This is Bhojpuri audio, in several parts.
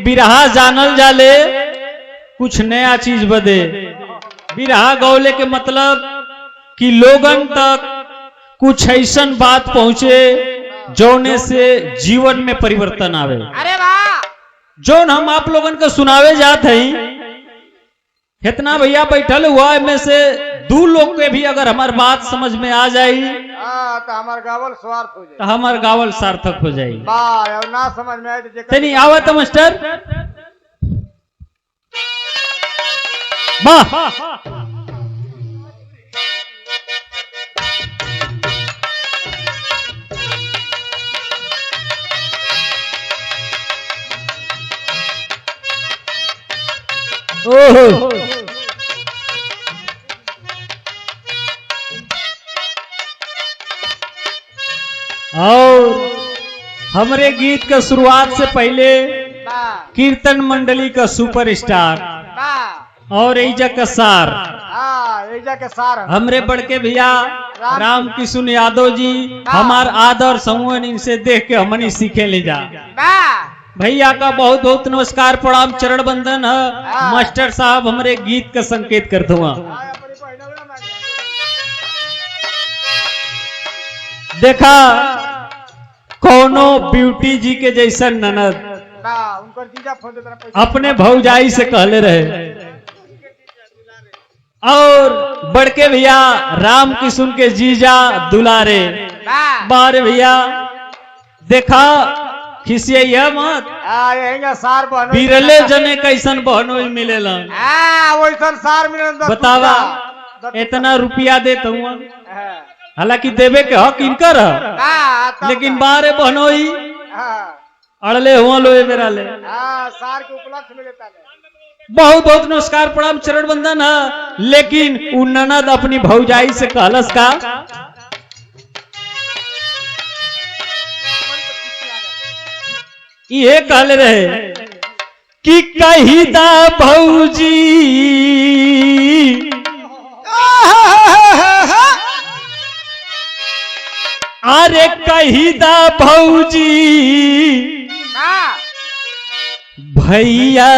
बिरहा जानल जाले कुछ नया चीज बदे। बिरहा गौले के मतलब कि लोगन तक कुछ ऐसन बात पहुंचे जौने से जीवन में परिवर्तन आवे। अरे वाह, जौन हम आप लोगन को सुनावे जात हैं, इतना भैया बैठल हुआ में से 2 लोग के भी अगर हमार बात समझ में आ जाई तो हमार गावल स्वार्थ हो जाए, तो हमार गावल सार्थक हो जाई। वाह, और ना समझ में आए तो तनी आवत मास्टर वाह। ओहो, और हमरे गीत का शुरुआत से पहले कीर्तन मंडली का सुपरस्टार और एजा का सार हमरे बड़के भैया राम किशुन यादव जी हमार आदर समूह इनसे देख के हमनी सीखे ले जा। भैया का बहुत बहुत नमस्कार प्रणाम चरण बंदन है। मास्टर साहब हमरे गीत का संकेत कर दूंगा। देखा कोनो ब्यूटी जी के जैसा ननद अपने भौजाई से कहले रहे, और बड़के भैया राम किशुन के जीजा दुलारे बारे भैया देखा खिसिया मत, बिरले जने कैसन बहनों मिलेला सार मिले बतावा इतना रुपया देता हूँ, हालांकि देवे के हक इनकर है, लेकिन बारे बहनोई अड़ले हुआ लोए मेरा ले सार के उपलक्ष्य में लेता है। बहुत बहुत नमस्कार प्रणाम चरण बंदन है। लेकिन उ ननद अपनी भौजाई से कहलस का, ये कहले रहे कि कही दा भौजी अरे कही दा भौजी भैया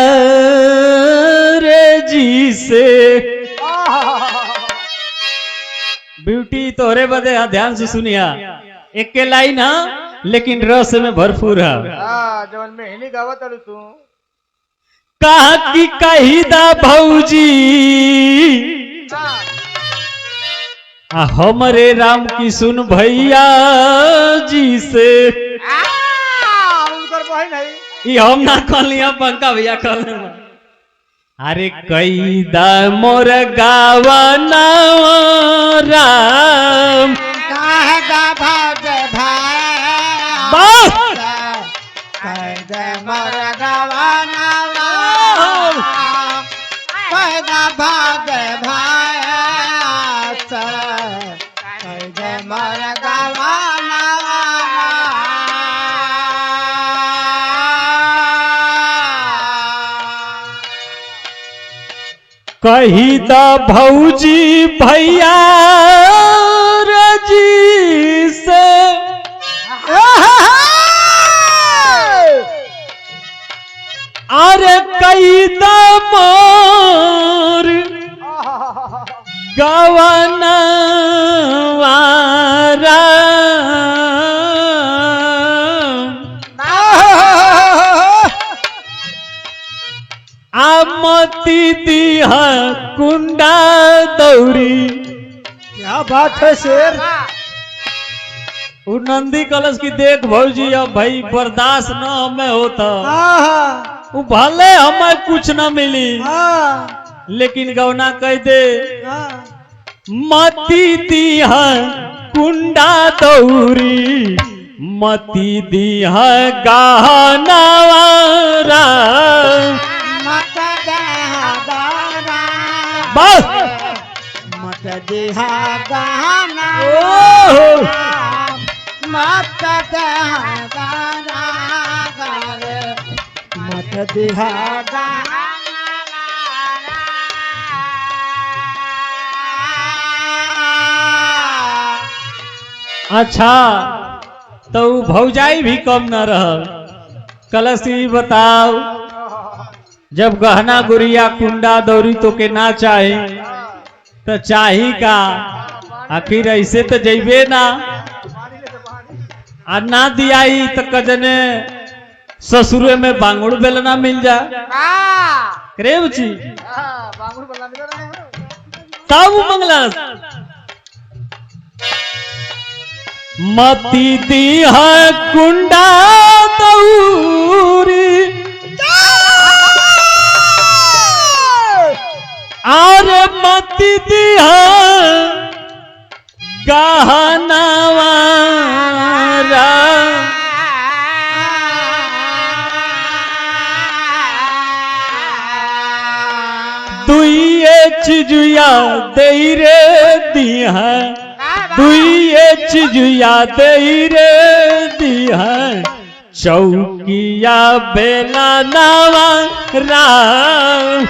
रे जी से। ब्यूटी तोरे बदे ध्यान से सुनिया, एक के लाइन है लेकिन रस में भरपूर है। जवन में हिनी गावत अरु तू कहा कि कही दा भौजी हमरे राम किशुन भैया जी से। उनकर बहन है ये हम ना कहलिया, पंका भैया कहले। अरे कई दा मोर गावना राम काहे भाग भाई मोर गवाना भाग भाई मोर गवाना कही दा भौजी भैया जी से। अरे कई दा मोर गवना वारा आमती दिया कुंडा दौरी। क्या बात है शेर। नंदी कलश की देख भौजी, अब भाई बर्दाश्त न हमें होता, वो भले हमें कुछ न मिली लेकिन गौना कह दे मती दिया कुंडा दौरी मती दिया गहना वारा। बस मत दिहा गहना मत दिहा गहना मत दिहा गहना। अच्छा तो भौजाई भी कम न रह। कलश बताओ जब गहना गुड़िया कुंडा दौरी तो के ना चाहे तो चाही का, आखिर ऐसे तो जैबे ना, आ ना दियाई तो कजने ससुरे में बांगुड़ बेलना मिल जा करे बची तब मंगला मती दी है कुंडा दौरी और मती दी है गहनावा दुइये चिजुया दे रे दिया, दुइये चिजुया दे रे दिया, चौकिया बेला नावा राम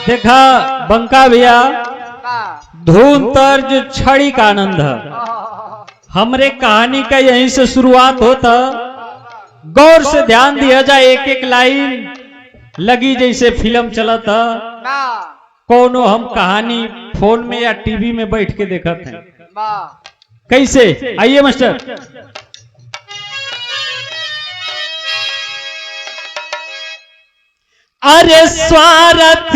देखा बंका भैया धूम तर्ज छड़ी का आनंद है। हमरे कहानी का यहीं से शुरुआत होता, गौर से ध्यान दिया जाए, एक एक लाइन लगी जैसे फिल्म चला था, कोनो हम कहानी फोन में या टीवी में बैठ के देखते हैं कैसे। आइए मास्टर। अरे स्वार्थ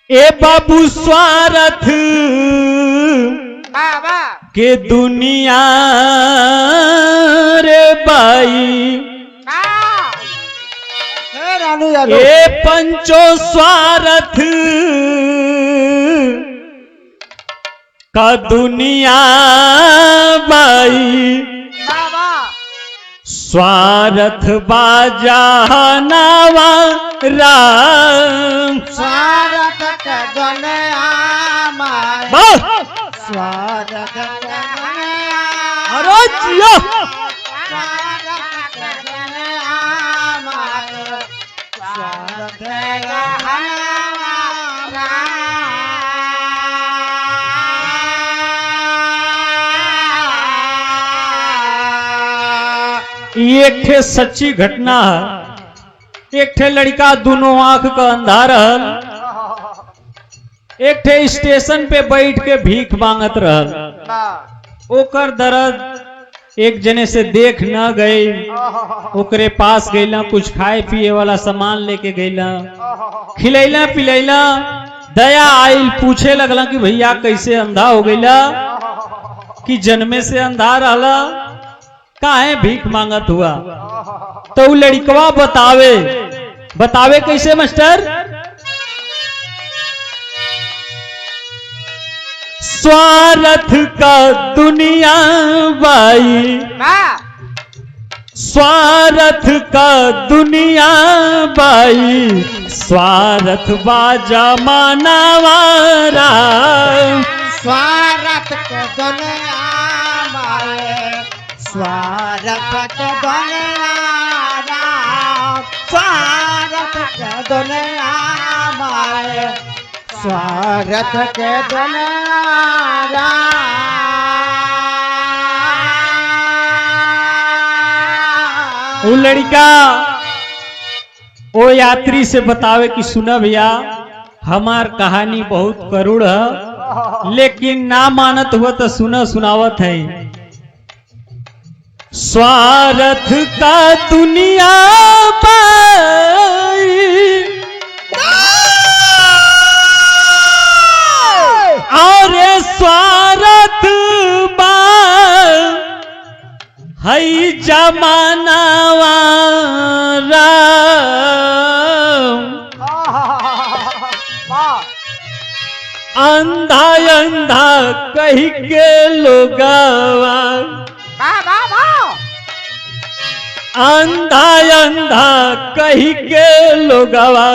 ए बाबू स्वार्थ के दुनिया रे बाई, ए पंचो स्वार्थ का दुनिया बाई, स्वार्थ बाजा नावा राम, स्वार्थ के दुनिया माय, स्वार्थ के दुनिया अरे जिया, स्वार्थ के दुनिया माय, स्वार्थ के ये एक ठे सच्ची घटना है। एक ठे लड़का दोनों आंख का अंधा रहल, एक ठे स्टेशन पे बैठ के भीख मांगत रहल, ओकर दर्द एक जने से देख न गए, ओकरे पास गईला, कुछ खाए पिए वाला सामान लेके गईला, खिलैला पिलैला, दया आइल, पूछे लगला कि भैया कैसे अंधा हो गईला, कि जन्मे से अंधा रहला, काहे भीख मांगत हुआ। तो वो लड़कवा बतावे कैसे मास्टर। स्वार्थ का दुनिया बाई, स्वार्थ का दुनिया बाई, स्वार्थ बाजा मानवारा, स्वार्थ के दुनिया माय, स्वार्थ के दुनिया राम, स्वार्थ के दुनिया माय, स्वार्थ के दुनिया राम। वो लड़का वो यात्री से बतावे कि सुना भैया हमार कहानी बहुत करुण है, लेकिन ना मानत हुआ तो सुनावत है। स्वार्थ का दुनिया पाई, और स्वार्थ बा है जमाना वाला, अंधा अंधा कही के लोगवा, अंधा अंधा कही के लोगवा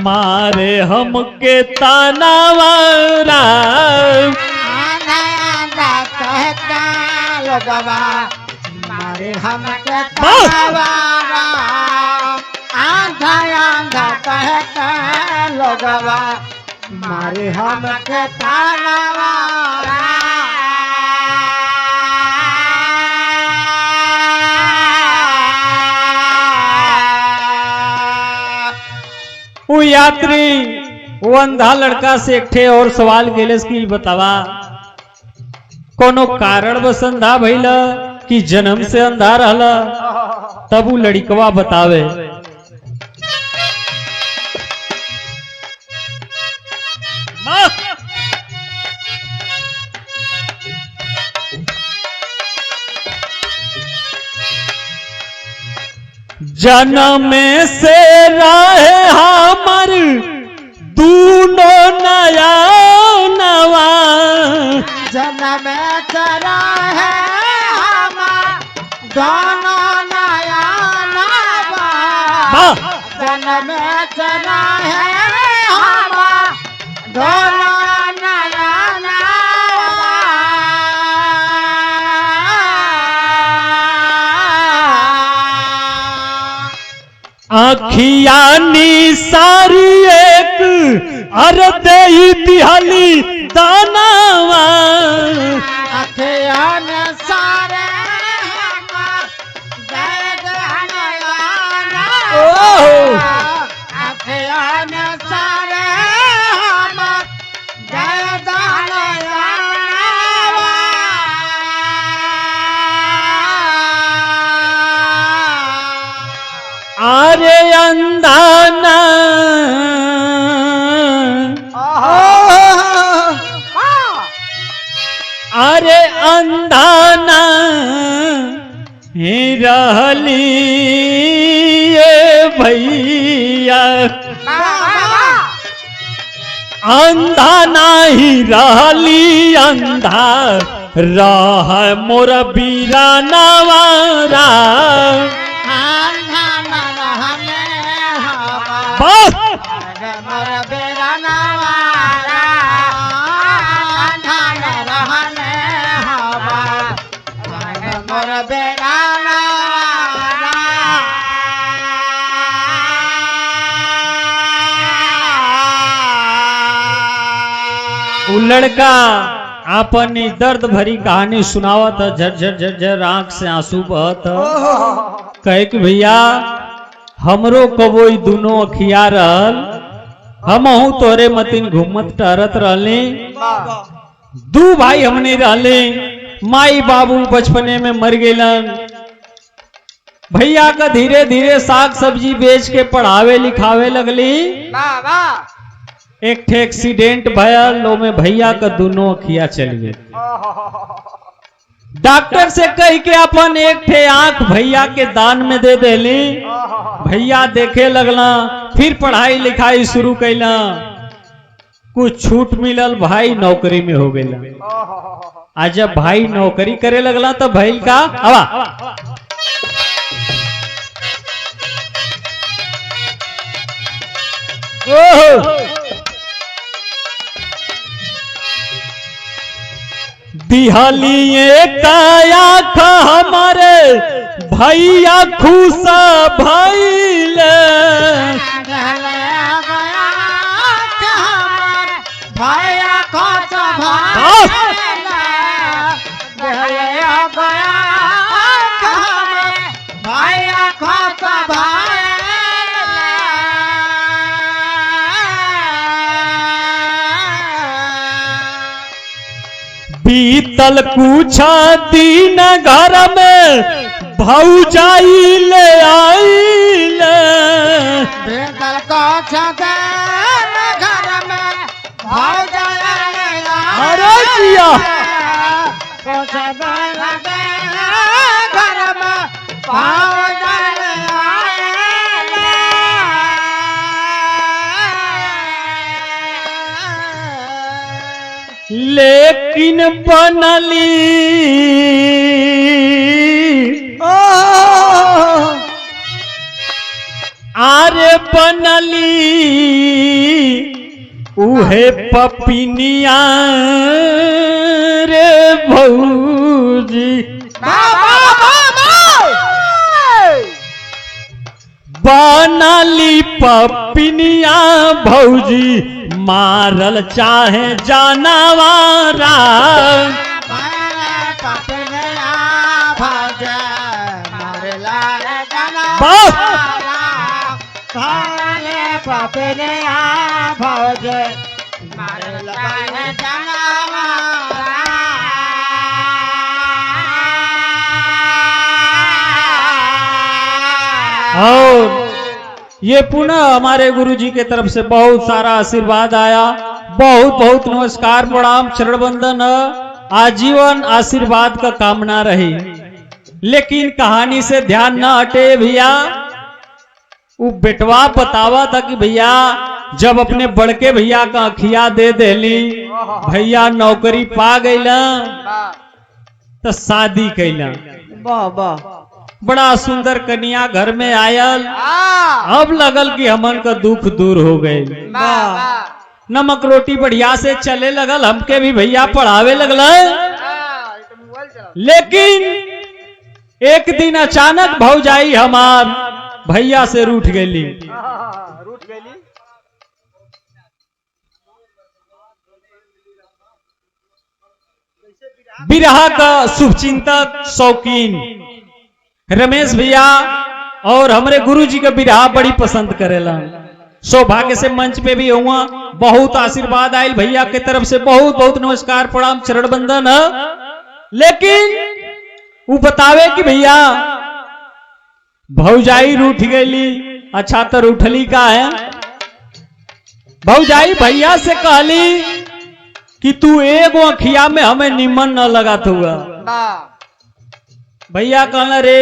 मारे हमके तानावा राम। आंधा आंधा कहता लोगवा मारे हमके तानावा राम। आंधा आंधा कहता लोगवा मारे हमके तानावा वो यात्री वो अंधा लड़का से एक ठे और सवाल गेलेस की बतावा कोनो कारण बस अंधा भइला कि जन्म से अंधा रहला। तब वो लड़कवा बतावे जन्म से रहे हमर दूनो नया नवा। जन्म चरा है हम दोनों नया नवा। जन्म चरा है हम दोनों नया आखिया निसारी एक अरदे दिहाली दानावा। अखिया सारे जय अखिया सारे जय अरे अंधाना अरे अंधाना ही रहली ये भैया। अंधा नाही रहली अंधा रह मोर बीरा नवारा। बस मोर बेरा नवारा अंधान रहने हवा। मोर बेरा नवारा वो लड़का अपनी दर्द भरी कहानी सुनावत झरझर झरझर आंख से आंसू बहत। कहे कि भैया हमरो कबोई दोनों अखिया रहल हमहू तोरे मतिन घूमत टहरत रहले। दू भाई हमने रहले माई बाबू बचपने में मर गेलन। भैया का धीरे धीरे साग सब्जी बेच के पढ़ावे लिखावे लगली। एक ठे एक्सीडेंट भयल लो में भैया का दोनों अखिया चल गए। डॉक्टर से कह के अपन एक ठे आंख भैया के दान में दे देली। भैया देखे लगला फिर पढ़ाई लिखाई शुरू कैला। कुछ छूट मिलल भाई नौकरी में हो गया। आज जब भाई नौकरी करे लगला तो भाई का हवा दिहालिए काया खा हमारे भैया खुशा भैले। भैया खोच भैया खोच बीतल कुछ दिन घर में भौजाई ले आइले। बीतल कुछ दिन घर में भौजाई अरे जिया कुछ दिन घर में भौजाई लेकिन बनली आरे बनली उहे पपिनिया रे भौजी बनली पपिनिया भौजी मारल चाहे जानवारा और ये पुनः हमारे गुरुजी के तरफ से बहुत सारा आशीर्वाद आया। बहुत बहुत नमस्कार प्रणाम चरण वंदन आजीवन आशीर्वाद का कामना रही। लेकिन कहानी से ध्यान न हटे भैया। वो बेटवा बतावा था कि भैया जब अपने बड़के भैया का अखिया दे देली भैया नौकरी पा गईला तो शादी कैला। वाह वाह बड़ा सुंदर कन्या घर में आयल। अब लगल कि हमन का दुख दूर हो गए। नमक रोटी बढ़िया से चले लगल। हमके भी भैया पढ़ावे लगल। लेकिन एक दिन अचानक भौजाई हमार भैया से रूठ गई। बिरहा का शुभचिंतक शौकीन रमेश भैया और हमारे गुरुजी का बिरहा बड़ी पसंद करेला। सौभाग्य से मंच पे भी हुआ। बहुत आशीर्वाद आयल भैया के तरफ से। बहुत बहुत नमस्कार प्रणाम चरण वंदन। लेकिन वो बतावे कि भैया भौजाई रूठ गई। अच्छा तो रूठली का है। भौजाई भैया से कहली कि तू एगो अखिया में हमें निमन न लगात हुआ। भैया कहना रे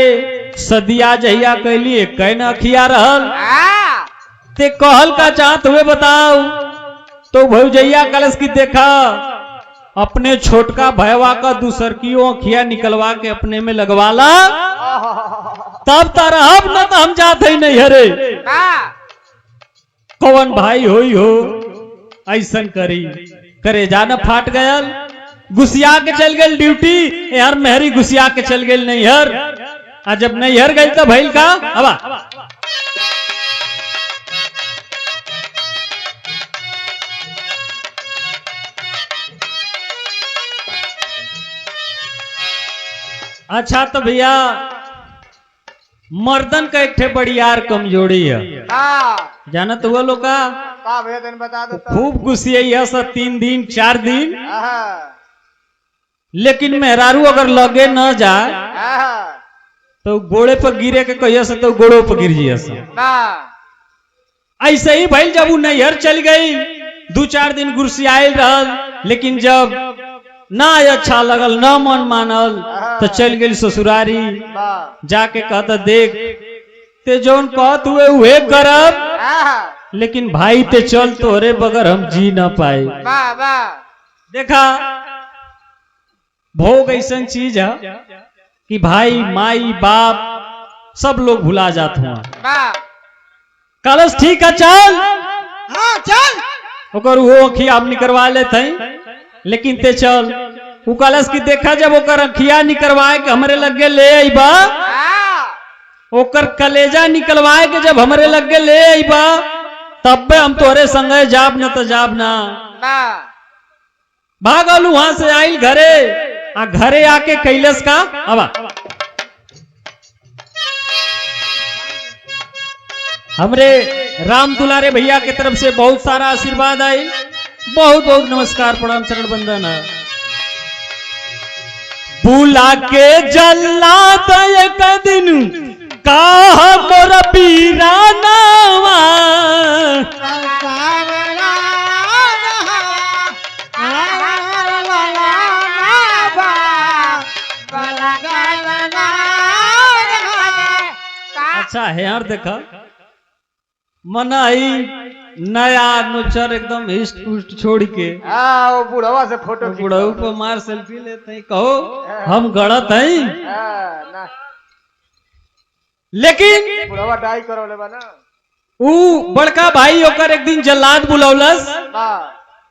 सदिया जहिया कैली कैन अखिया रहल ते कहल का चाहत हुए बताओ। तो भौजैया कलश की देखा अपने छोटका भैया का दूसर की अखिया निकलवा के अपने में लगवाला तब तारा अब न तो हम जाते ही नहीं हरे। कौन भाई होई हो ऐसन करी करे जाना फाट गयल। गुसिया के चल गई ड्यूटी यार मेहरी गुसिया के चल गई नैहर। आ जब नैहर गई तो भैल का हवा। अच्छा तो भैया मर्दन का एक ठे बड़ी यार कमजोरी है। जानत हुआ लोग का बता दो खूब गुस्सिया सब 3 दिन 4 दिन। लेकिन मेहरारू अगर लगे न जाए तो गोड़े पर गिरे के कहिए से तो गोड़ों पर गिर जिया से। ऐसे ही भाई जब वो नैहर चल गई 2-4 दिन गुस्सियाल रहल। लेकिन जब ना अच्छा लगल न मन मानल तो चल गई ससुरारी। जाके कहता देख ते जौन कहत हुए उहे करब। लेकिन भाई ते चल तोरे बगैर हम जी ना पाए। देखा भोग ऐसा चीज है कि भाई माई बाप सब लोग भुला जाते हैं। कलश ठीक है चल चल वो अखिया हम निकलवा लेते लेकिन ते चल वो कलश की देखा जब ओकर अखिया निकलवाए के हमरे लगे ले आईबा ओकर कलेजा निकलवाए के जब हमरे लगे ले आईबा तब हम तोरे संगे जाब न तो जाब ना। भागल वहां से आई घरे। घरे आके कैलस का अब हमरे राम दुलारे भैया के तरफ से बहुत सारा आशीर्वाद आई। बहुत बहुत नमस्कार प्रणाम चरण वंदन। बुला के जल्ला एक दिन काह मोर बीरानावा अच्छा है यार देखा मन आई नया नुचर एकदम हिस्ट पुस्ट छोड़ के वो बुढ़वा से फोटो बुढ़ऊ पर मार सेल्फी लेते हैं। कहो हम गलत हैं। लेकिन बुढ़वा डाई करो ले बना ऊ बड़का भाई ओकर एक दिन जल्लाद बुलौलस।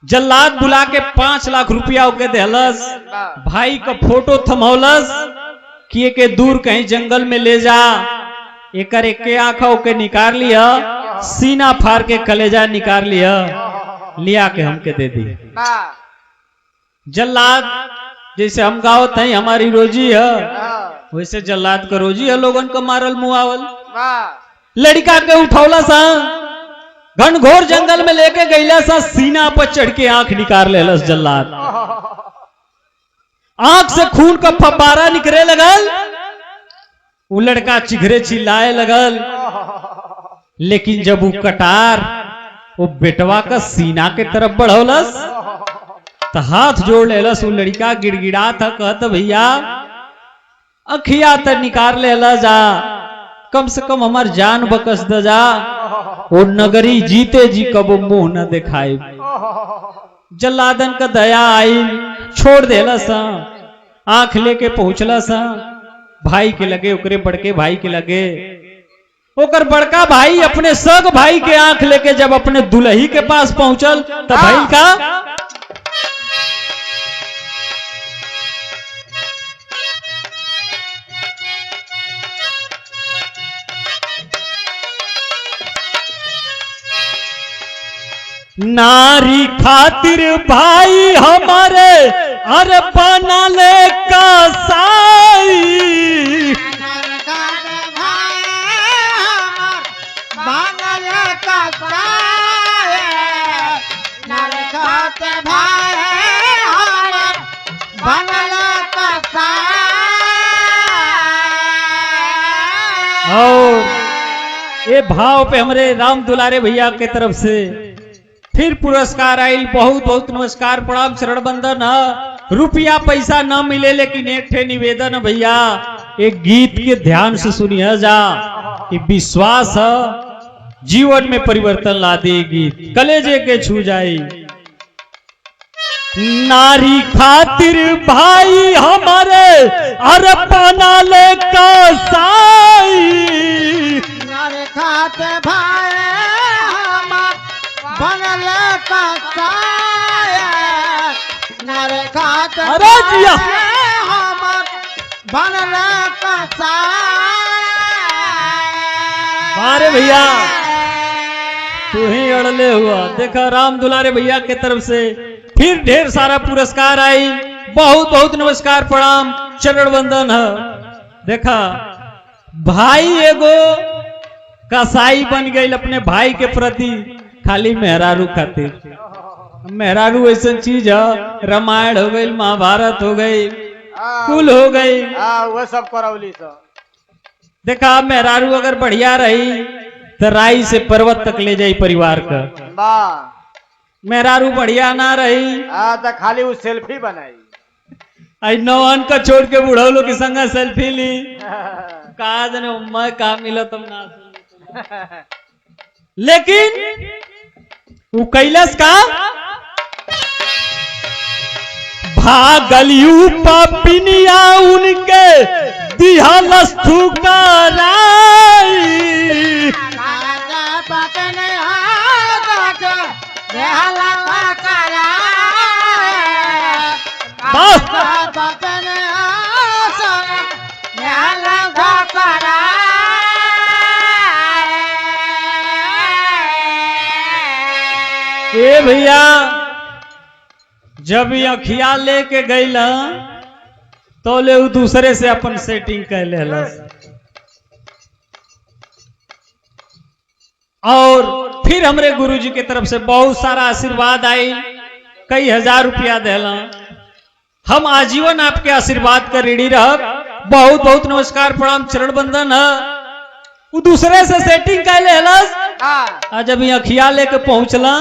जल्लाद बुला के 5 लाख रुपया ओके देहलस। भाई का फोटो थमौलस कि एके दूर कहीं जंगल में ले जा, एकर एके आंखा ओके निकाल लिया, सीना फाड़ के कलेजा निकाल लिया, लिया के हमके दे दी। जल्लाद जैसे हम गावत हैं हमारी रोजी है, वैसे जल्लाद का रोजी है लोगन को मारल मुआवल। लड़का के उठौला सा घनघोर जंगल में लेके गईला सा, सीना पर चढ़ के आंख निकाल लेलस जल्लाद। आंख से खून का फब्बारा निकले लगल। वो लड़का चिघरे चिल्लाए लगल। लेकिन जब वो कटार वो बेटवा का सीना के तरफ बढ़ौलस तो हाथ जोड़ लेलस। वो लड़का गिड़गिड़ा था, कहत भैया अखिया त निकाल लेला जा, कम से कम हमार जान बकस द जा, वो नगरी जीते जी कबो मुंह न दिखाई। जल्लादन का दया आई, छोड़ देला सा, आंख लेके पहुंचला सा भाई के लगे, ओकरे बड़के भाई के लगे। ओकर बड़का भाई अपने सग भाई के आंख लेके जब अपने दुल्ही के पास पहुंचल तब भाई का नारी खातिर भाई हमारे अरे बना ले कसाई। और ये भाव पे हमारे राम दुलारे भैया के तरफ से फिर पुरस्कार आई। बहुत बहुत नमस्कार प्रणाम शरण बंदन है। रुपया पैसा न मिले लेकिन एक ठे निवेदन है भैया, एक गीत के ध्यान से सुनिए जा, ये विश्वास है जीवन में परिवर्तन ला दे। गीत कलेजे के छू जाई। नारी खातिर भाई हमारे अरे बना ले कसाई। नारी खातिर भाई बनल नारे खात अरे जिया हमर बनल अरे भैया तू ही अड़ले हुआ। देखा राम दुलारे भैया के तरफ से फिर ढेर सारा पुरस्कार आई। बहुत बहुत नमस्कार प्रणाम चरण वंदन है। देखा भाई एगो कसाई बन गई अपने भाई के प्रति, खाली मेहरारू खातिर। मेहरारू ऐसा चीज है, रामायण हो गई, महाभारत हो गई, कुल हो गई, वो सब करौली सब। देखा मेहरारू अगर बढ़िया रही तो राई से पर्वत तक ले जाई परिवार का। मेहरारू बढ़िया ना रही तो खाली वो सेल्फी बनाई। आई नौन का छोड़ के बुढ़ऊ लोग के संग सेल्फी ली। कहा जने मैं का मिला तुम ना। लेकिन वो कैलाश का भागलियू पापिनिया उनके दिहलस ठुकराई। ए भैया जब अखिया लेके गईला तो ले दूसरे से अपन सेटिंग कर लेलस। और फिर हमरे गुरुजी के तरफ से बहुत सारा आशीर्वाद आई, कई हजार रुपया देला। हम आजीवन आपके आशीर्वाद का ऋणी रह। बहुत बहुत नमस्कार प्रणाम चरण बंदन है। वो दूसरे से सेटिंग कर लेलस। जब अखिया लेके पहुंचला